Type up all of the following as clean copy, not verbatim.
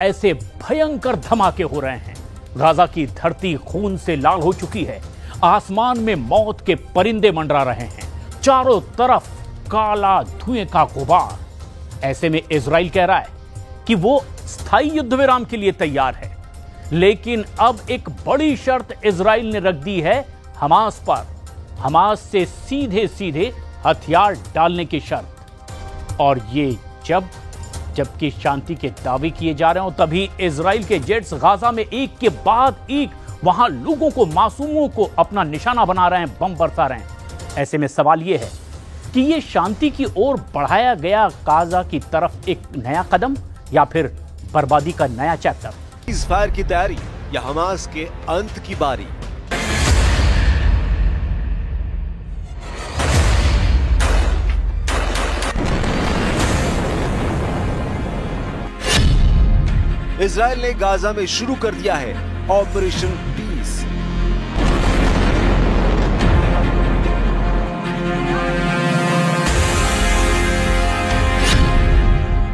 ऐसे भयंकर धमाके हो रहे हैं। गाजा की धरती खून से लाल हो चुकी है। आसमान में मौत के परिंदे मंडरा रहे हैं। चारों तरफ काला धुएं का गुबार। ऐसे में इजराइल कह रहा है कि वो स्थायी युद्ध विराम के लिए तैयार है, लेकिन अब एक बड़ी शर्त इजराइल ने रख दी है हमास पर। हमास से सीधे सीधे हथियार डालने की शर्त। और ये जबकि शांति के दावे किए जा रहे हो, तभी इजराइल के जेट्स गाजा में एक के बाद एक वहां लोगों को, मासूमों को अपना निशाना बना रहे हैं, बम बरसा रहे हैं। ऐसे में सवाल यह है कि यह शांति की ओर बढ़ाया गया गाजा की तरफ एक नया कदम या फिर बर्बादी का नया चैप्टर। सीज़फायर की तैयारी या हमास के अंत की बारी। इजराइल ने गाजा में शुरू कर दिया है ऑपरेशन पीस।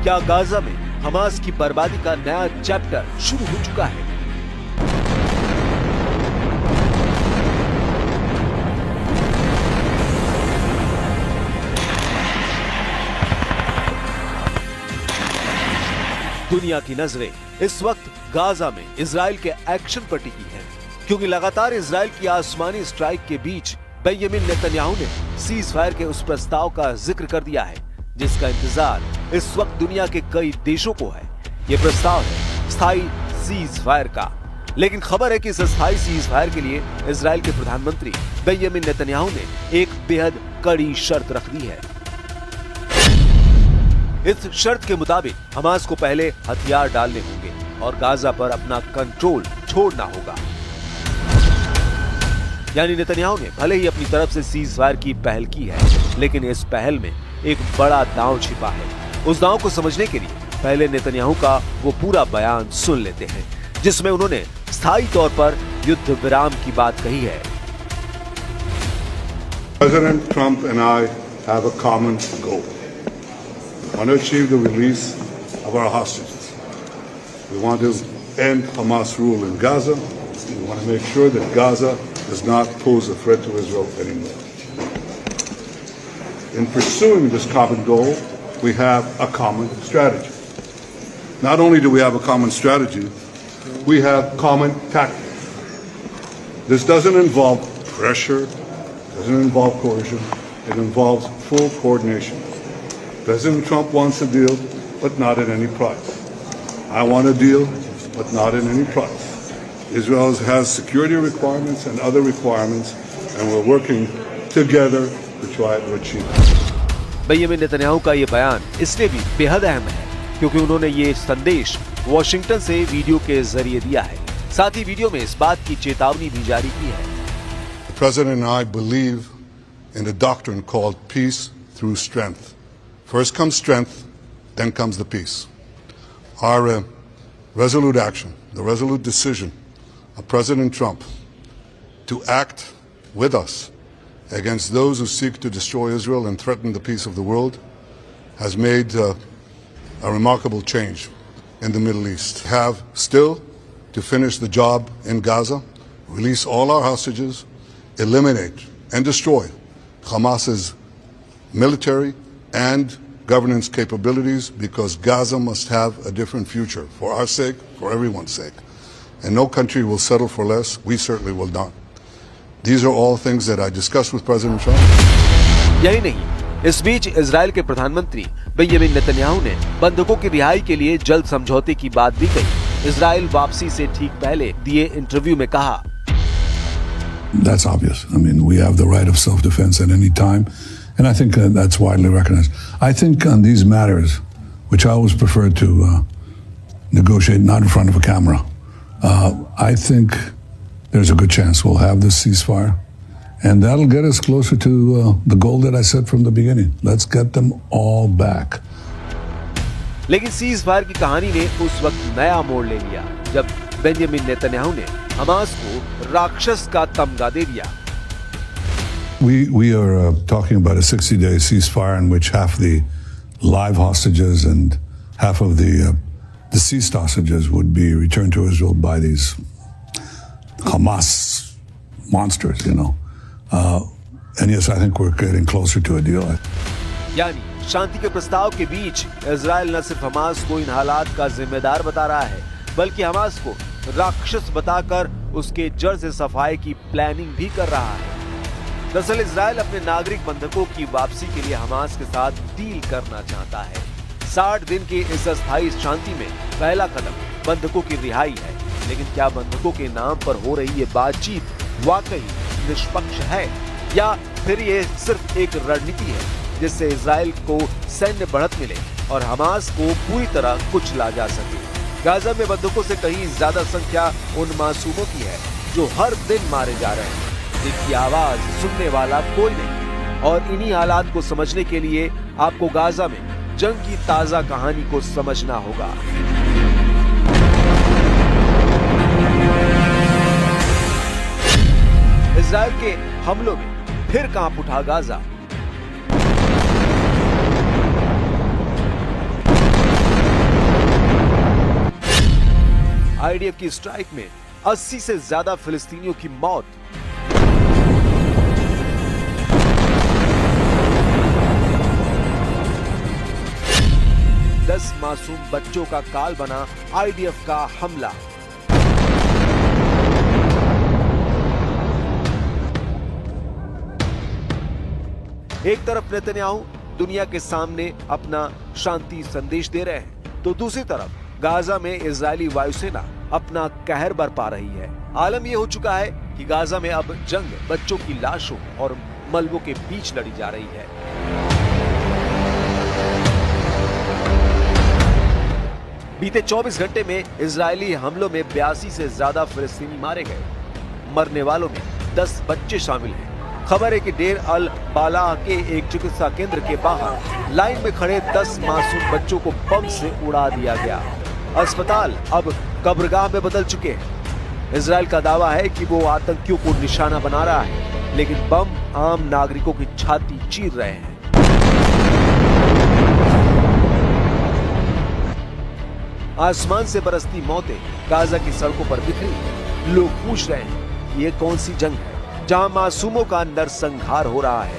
क्या गाजा में हमास की बर्बादी का नया चैप्टर शुरू हो चुका है? दुनिया की नजरें इस वक्त गाजा में इजराइल के एक्शन पर टिकी हैं, क्योंकि लगातार इजराइल की आसमानी स्ट्राइक के बीच बेंजामिन नेतन्याहू ने सीज़फायर के उस प्रस्ताव का जिक्र कर दिया है जिसका इंतजार इस वक्त दुनिया के कई देशों को है। यह प्रस्ताव है स्थायी सीज़फायर का। लेकिन खबर है कि इस स्थायी सीज़फायर के लिए इजराइल के प्रधानमंत्री बेंजामिन नेतन्याहू ने एक बेहद कड़ी शर्त रख दी है। इस शर्त के मुताबिक हमास को पहले हथियार डालने होंगे और गाजा पर अपना कंट्रोल छोड़ना होगा। यानी नेतन्याहू ने भले ही अपनी तरफ से सीज़फायर की पहल की है, लेकिन इस पहल में एक बड़ा दांव छिपा है। उस दांव को समझने के लिए पहले नेतन्याहू का वो पूरा बयान सुन लेते हैं, जिसमें उन्होंने स्थायी तौर पर युद्ध विराम की बात कही है। President Trump and I have a common goal. We want to achieve the release of our hostages. We want to end Hamas rule in Gaza. We want to make sure that Gaza does not pose a threat to Israel anymore. In pursuing this common goal, we have a common strategy. Not only do we have a common strategy, we have common tactics. This doesn't involve pressure, doesn't involve coercion, it involves full coordination. President Trump wants a deal, but not at any price. I want a deal, but not at any price. Israel has security requirements and other requirements, and we're working together to try to achieve it. Benjamin Netanyahu का ये बयान इसलिए भी बेहद अहम है क्योंकि उन्होंने ये संदेश वॉशिंगटन से वीडियो के जरिए दिया है। साथ ही वीडियो में इस बात की चेतावनी भी जारी की है। The President and I believe in a doctrine called peace through strength. First comes strength, then comes the peace. Our resolute action, the resolute decision of President Trump to act with us against those who seek to destroy Israel and threaten the peace of the world has made a remarkable change in the Middle East. We have still to finish the job in Gaza, release all our hostages, eliminate and destroy Hamas's military and governance capabilities, because Gaza must have a different future for our sake, for everyone's sake. And no country will settle for less. We certainly will not. These are all things that I discussed with President Trump. यही नहीं, इस बीच Israel के प्रधानमंत्री Benjamin Netanyahu ने बंधकों की रिहाई के लिए जल्द समझौते की बात भी कही। इजराइल वापसी से ठीक पहले दिए इंटरव्यू में कहा, That's obvious. I mean, we have the right of self-defense at any time, and I think that's widely recognized. I think on these matters, which I always prefer to negotiate not in front of a camera, I think there's a good chance we'll have this ceasefire, and that'll get us closer to the goal that I set from the beginning. Let's get them all back. लेकिन ceasefire की कहानी ने उस वक्त नया मोड़ ले लिया जब बेंजामिन नेतन्याहू ने हमास को राक्षस का तमगा दे दिया। We are talking about a 60-day ceasefire in which half the live hostages and half of the the ceased hostages would be returned to Israel by these Hamas monsters, you know. And yes, I think we're getting closer to a deal. यानी शांति के प्रस्ताव के बीच Israel न सिर्फ Hamas को इन हालात का जिम्मेदार बता रहा है, बल्कि हमास को राक्षस बताकर उसके जड़ से सफाई की प्लानिंग भी कर रहा है। दरअसल इजराइल अपने नागरिक बंधकों की वापसी के लिए हमास के साथ डील करना चाहता है। 60 दिन की इस अस्थायी शांति में पहला कदम बंधकों की रिहाई है, लेकिन क्या बंधकों के नाम पर हो रही ये बातचीत वाकई निष्पक्ष है या फिर ये सिर्फ एक रणनीति है जिससे इजराइल को सैन्य बढ़त मिले और हमास को पूरी तरह कुचला जा सके। गाजा में बंधकों से कहीं ज्यादा संख्या उन मासूमों की है जो हर दिन मारे जा रहे हैं, जिनकी आवाज सुनने वाला कोई नहीं। और इन्हीं हालात को समझने के लिए आपको गाजा में जंग की ताजा कहानी को समझना होगा। इजराइल के हमलों में फिर कांप उठा गाजा। आईडीएफ की स्ट्राइक में 80 से ज्यादा फिलिस्तीनियों की मौत। दस मासूम बच्चों का काल बना आईडीएफ का हमला। एक तरफ नेतन्याहू दुनिया के सामने अपना शांति संदेश दे रहे हैं, तो दूसरी तरफ गाजा में इजरायली वायुसेना अपना कहर बरपा रही है। आलम यह हो चुका है कि गाजा में अब जंग बच्चों की लाशों और मलबों के बीच लड़ी जा रही है। बीते 24 घंटे में इजरायली हमलों में 82 से ज्यादा फिलिस्तीनी मारे गए। मरने वालों में 10 बच्चे शामिल हैं। खबर है कि डेर अल बालाह के एक चिकित्सा केंद्र के बाहर लाइन में खड़े 10 मासूम बच्चों को बम से उड़ा दिया गया। अस्पताल अब कब्रगाह में बदल चुके हैं। इजराइल का दावा है कि वो आतंकियों को निशाना बना रहा है, लेकिन बम आम नागरिकों की छाती चीर रहे हैं। आसमान से बरसती मौतें गाजा की सड़कों पर बिखरी। लोग पूछ रहे हैं, ये कौन सी जंग है जहां मासूमों का नरसंहार हो रहा है?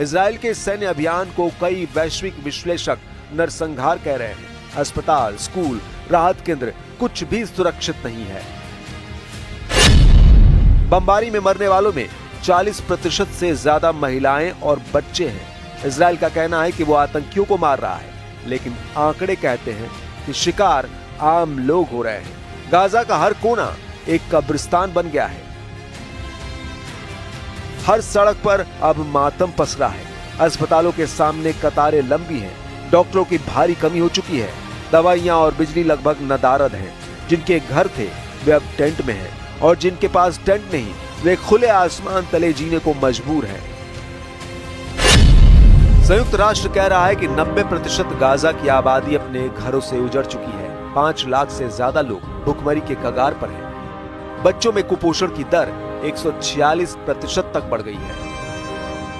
इजराइल के सैन्य अभियान को कई वैश्विक विश्लेषक नरसंहार कह रहे हैं। अस्पताल, स्कूल, राहत केंद्र कुछ भी सुरक्षित नहीं है। बमबारी में मरने वालों में 40% से ज्यादा महिलाएं और बच्चे हैं। इजराइल का कहना है कि वो आतंकियों को मार रहा है, लेकिन आंकड़े कहते हैं कि शिकार आम लोग हो रहे हैं। गाजा का हर कोना एक कब्रिस्तान बन गया है। हर सड़क पर अब मातम पसरा है। अस्पतालों के सामने कतारें लंबी हैं। डॉक्टरों की भारी कमी हो चुकी है। दवाइयां और बिजली लगभग नदारद हैं। जिनके घर थे वे अब टेंट में हैं, और जिनके पास टेंट नहीं वे खुले आसमान तले जीने को मजबूर हैं। संयुक्त राष्ट्र कह रहा है कि 90% गाजा की आबादी अपने घरों से उजड़ चुकी है। 5 लाख से ज्यादा लोग भुखमरी के कगार पर हैं। बच्चों में कुपोषण की दर 146% तक बढ़ गई है।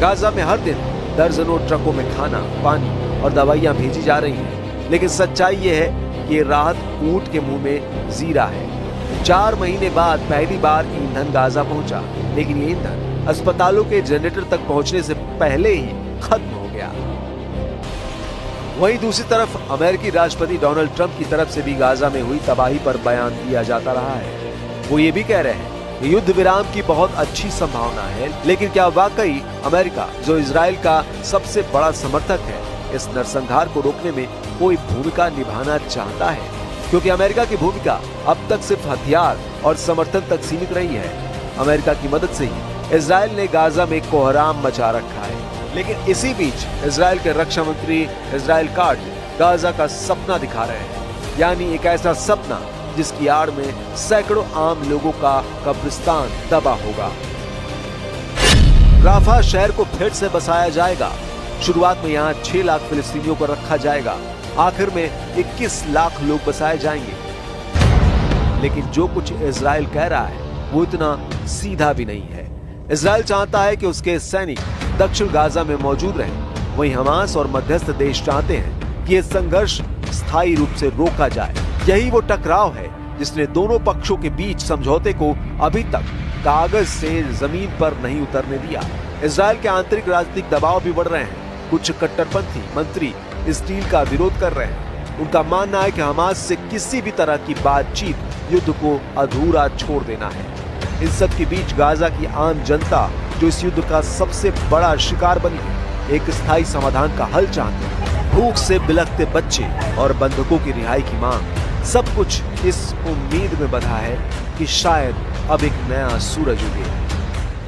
गाजा में हर दिन दर्जनों ट्रकों में खाना, पानी और दवाइयां भेजी जा रही हैं, लेकिन सच्चाई ये है कि राहत ऊंट के मुंह में जीरा है। 4 महीने बाद पहली बार ईंधन गाजा पहुंचा, लेकिन ये ईंधन अस्पतालों के जनरेटर तक पहुंचने से पहले ही खत्म हो गया। वहीं दूसरी तरफ अमेरिकी राष्ट्रपति डोनाल्ड ट्रंप की तरफ से भी गाजा में हुई तबाही पर बयान दिया जाता रहा है। वो ये भी कह रहे हैं कि युद्ध विराम की बहुत अच्छी संभावना है, लेकिन क्या वाकई अमेरिका, जो इजराइल का सबसे बड़ा समर्थक है, इस नरसंहार को रोकने में कोई भूमिका निभाना चाहता है? क्योंकि अमेरिका की भूमिका अब तक सिर्फ हथियार और समर्थन तक सीमित रही है। अमेरिका की मदद से ही इजराइल ने गाजा में कोहराम मचा रखा है। लेकिन इसी बीच इजराइल के रक्षा मंत्री इजराइल काट्ज गाजा का सपना दिखा रहे हैं, यानी एक ऐसा सपना जिसकी आड़ में सैकड़ों आम लोगों का कब्रिस्तान दबा होगा। राफा शहर को फिर से बसाया जाएगा। शुरुआत में यहाँ 6 लाख फिलिस्तीनियों को रखा जाएगा, आखिर में 21 लाख लोग बसाए जाएंगे। लेकिन जो कुछ इजराइल कह रहा है वो इतना सीधा भी नहीं है। इजराइल चाहता है कि उसके सैनिक दक्षिण गाजा में मौजूद रहें, वहीं हमास और मध्यस्थ देश चाहते हैं कि यह संघर्ष स्थायी रूप से रोका जाए। यही वो टकराव है जिसने दोनों पक्षों के बीच समझौते को अभी तक कागज से जमीन पर नहीं उतरने दिया। इजराइल के आंतरिक राजनीतिक दबाव भी बढ़ रहे हैं। कुछ कट्टरपंथी मंत्री इस डील का विरोध कर रहे हैं। उनका मानना है कि हमास से किसी भी तरह की बातचीत युद्ध को अधूरा छोड़ देना है। इन सब के बीच गाजा की आम जनता, जो इस युद्ध का सबसे बड़ा शिकार बनी है, एक स्थायी समाधान का हल चाहते हैं। भूख से बिलखते बच्चे और बंधकों की रिहाई की मांग, सब कुछ इस उम्मीद में बंधा है कि शायद अब एक नया सूरज उगे।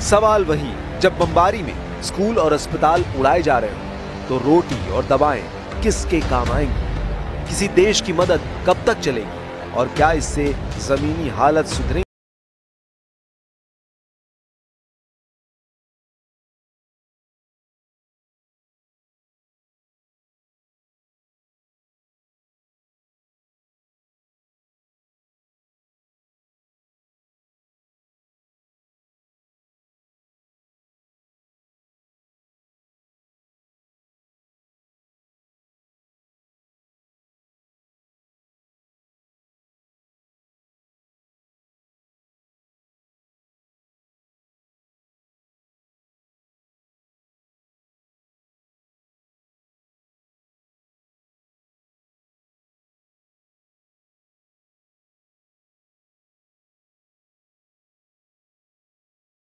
सवाल वही, जब बमबारी में स्कूल और अस्पताल उड़ाए जा रहे हो तो रोटी और दवाएं किसके काम आएंगी? किसी देश की मदद कब तक चलेगी और क्या इससे जमीनी हालत सुधरेगी?